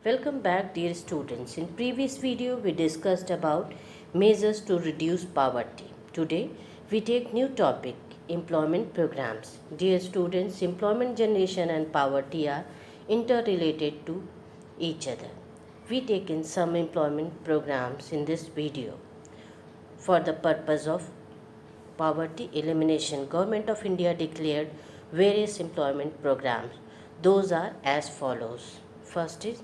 Welcome back, dear students. In previous video we discussed about measures to reduce poverty. Today we take new topic, employment programs. Dear students, employment generation and poverty are interrelated to each other. We take in some employment programs in this video. For the purpose of poverty elimination, Government of India declared various employment programs. Those are as follows. First is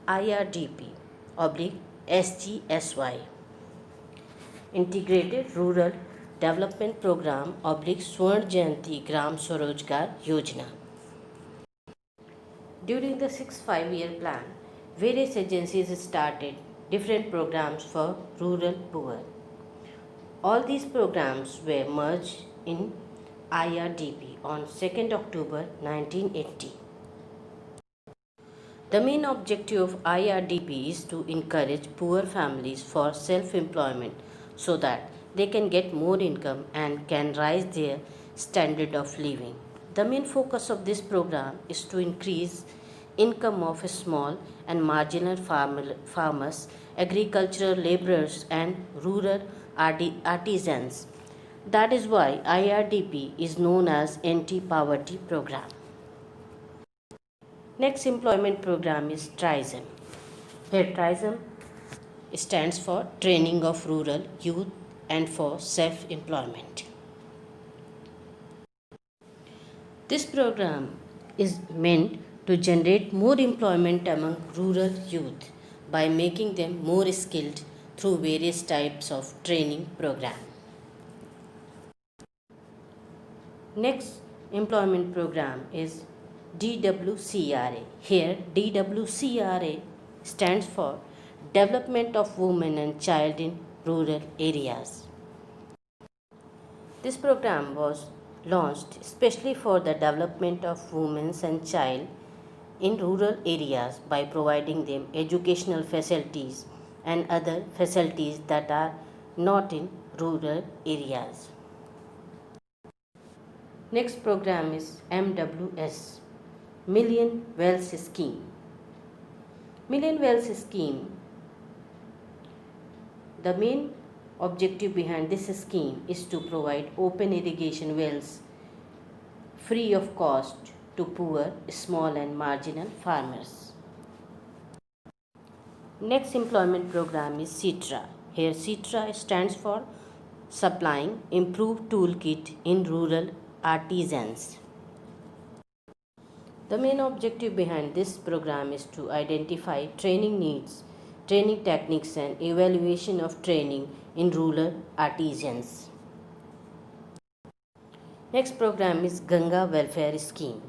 IRDP oblique SGSY, Integrated Rural Development Program oblique Swर्ण Jayanti Gram Swarojgar Yojana. During the 6 5-year plan, various agencies started different programs for rural poor. All these programs were merged in IRDP on 2nd October 1980. The main objective of IRDP is to encourage poor families for self-employment so that they can get more income and can raise their standard of living. The main focus of this program is to increase income of small and marginal farmers, agricultural laborers and rural artisans. That is why IRDP is known as anti-poverty program. Next employment program is TRISM. Here TRISM stands for Training of Rural Youth and for Self-Employment. This program is meant to generate more employment among rural youth by making them more skilled through various types of training program. Next employment program is DWCRA. Here DWCRA stands for Development of Women and Child in Rural Areas. This program was launched especially for the development of women and child in rural areas by providing them educational facilities and other facilities that are not in rural areas. Next program is MWS, Million Wells Scheme. Million Wells Scheme, the main objective behind this scheme is to provide open irrigation wells free of cost to poor, small and marginal farmers. Next employment program is CITRA. Here CITRA stands for Supplying Improved Toolkit in Rural Artisans. The main objective behind this program is to identify training needs, training techniques and evaluation of training in rural artisans. Next program is Ganga Welfare Scheme.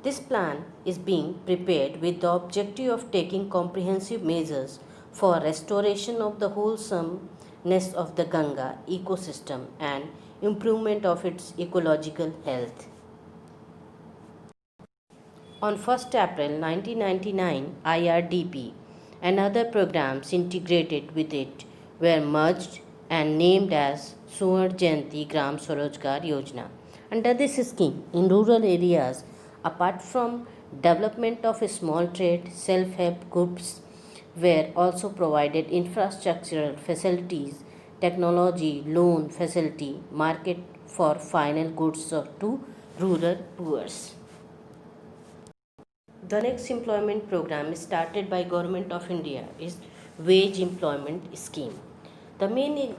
This plan is being prepared with the objective of taking comprehensive measures for restoration of the wholesomeness of the Ganga ecosystem and improvement of its ecological health. On 1st April 1999, IRDP and other programs integrated with it were merged and named as Swर्ण Jayanti Gram Swarojgar Yojana. Under this scheme, in rural areas, apart from development of small trade, self-help groups were also provided infrastructural facilities, technology, loan facility, market for final goods to rural poor. The next employment program started by Government of India is Wage Employment Scheme. The main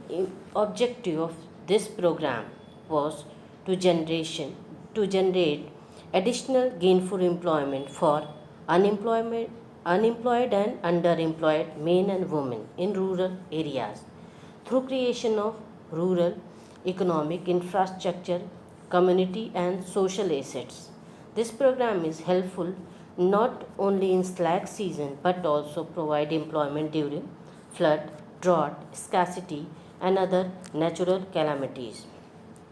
objective of this program was to generate additional gainful employment for unemployed and underemployed men and women in rural areas through creation of rural economic infrastructure, community and social assets. This program is helpful not only in slack season but also provide employment during flood, drought, scarcity and other natural calamities.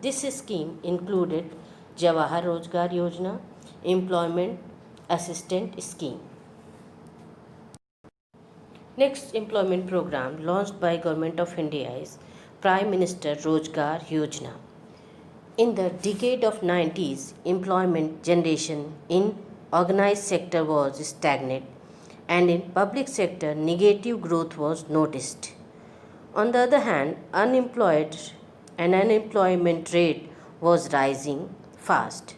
This scheme included Jawahar Rozgar Yojana, Employment Assistant Scheme. Next employment program launched by Government of India is Prime Minister Rozgar Yojana. In the decade of 90s, employment generation in organized sector was stagnant and in public sector negative growth was noticed. On the other hand, unemployment rate was rising fast.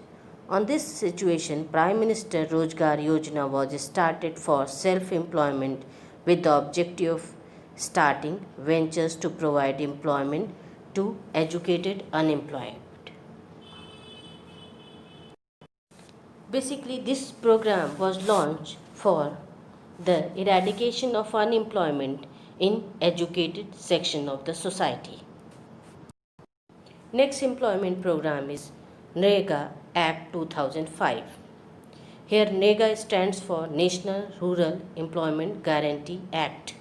On this situation, Prime Minister Rozgar Yojana was started for self-employment with the objective of starting ventures to provide employment to educated unemployed. Basically, this program was launched for the eradication of unemployment in educated section of the society. Next employment program is NREGA Act 2005. Here NREGA stands for National Rural Employment Guarantee Act.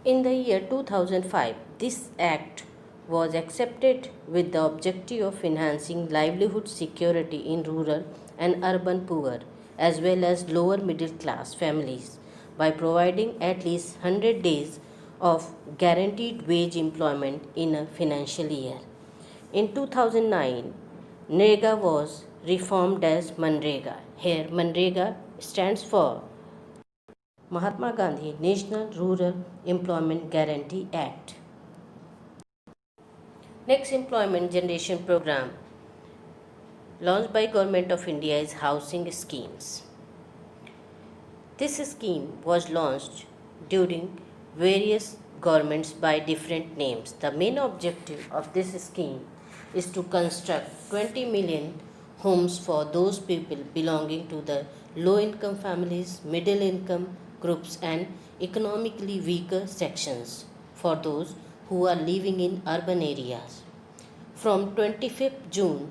In the year 2005, this act was accepted with the objective of enhancing livelihood security in rural and urban poor as well as lower middle class families by providing at least 100 days of guaranteed wage employment in a financial year. In 2009, NREGA was reformed as MNREGA. Here MNREGA stands for Mahatma Gandhi National Rural Employment Guarantee Act. Next employment generation program launched by Government of India is housing schemes. This scheme was launched during various governments by different names. The main objective of this scheme is to construct 20 million homes for those people belonging to the low income families, middle income groups and economically weaker sections for those who are living in urban areas. From 25th June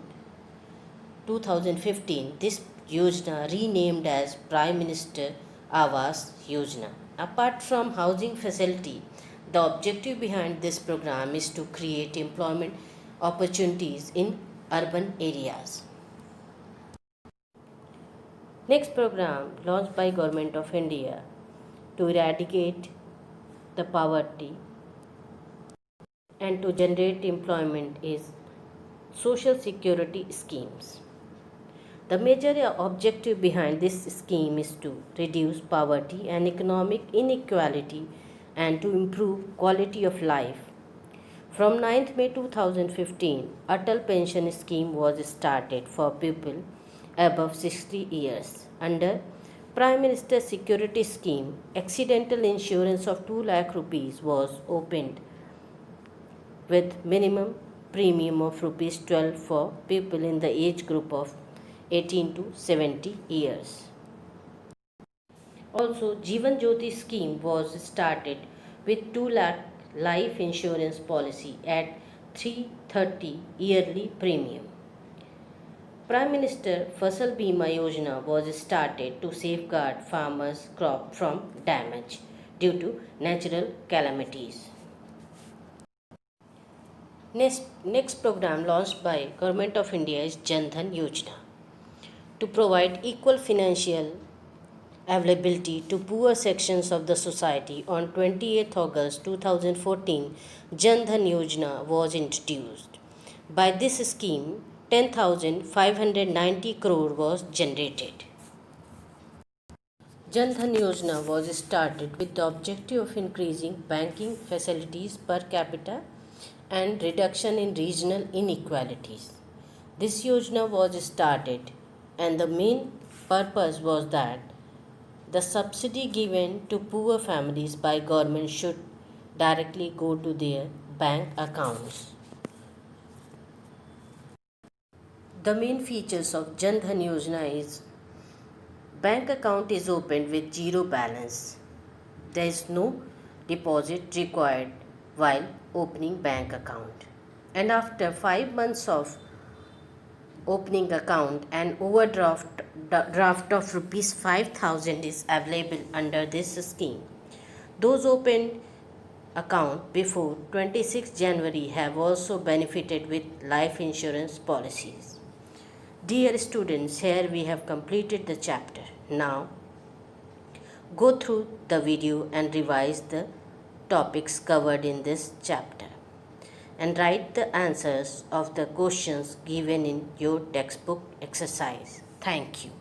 2015, this Yojana renamed as Prime Minister Awas Yojana. Apart from housing facility, the objective behind this program is to create employment opportunities in urban areas. Next program launched by Government of India to eradicate the poverty and to generate employment is social security schemes. The major objective behind this scheme is to reduce poverty and economic inequality and to improve quality of life. From 9th May 2015, Atal Pension Scheme was started for people above 60 years. Under Prime Minister Security Scheme, accidental insurance of 2 lakh rupees was opened with minimum premium of rupees 12 for people in the age group of 18 to 70 years. Also, Jeevan Jyoti scheme was started with 2 lakh life insurance policy at 330 yearly premium. Prime Minister Fasal Bima Yojana was started to safeguard farmers' crop from damage due to natural calamities. Next program launched by Government of India is Jan Dhan Yojana to provide equal financial availability to poor sections of the society. On 28th August 2014, Jan Dhan Yojana was introduced. By this scheme, 10,590 crore was generated. Jan Dhan Yojana was started with the objective of increasing banking facilities per capita and reduction in regional inequalities. This Yojana was started and the main purpose was that the subsidy given to poor families by government should directly go to their bank accounts. The main features of Jan Dhan Yojana is bank account is opened with zero balance. There is no deposit required while opening bank account. And after 5 months of opening account, an overdraft of rupees 5,000 is available under this scheme. Those opened account before 26 January have also benefited with life insurance policies. Dear students, here we have completed the chapter. Now, go through the video and revise the topics covered in this chapter and write the answers of the questions given in your textbook exercise. Thank you.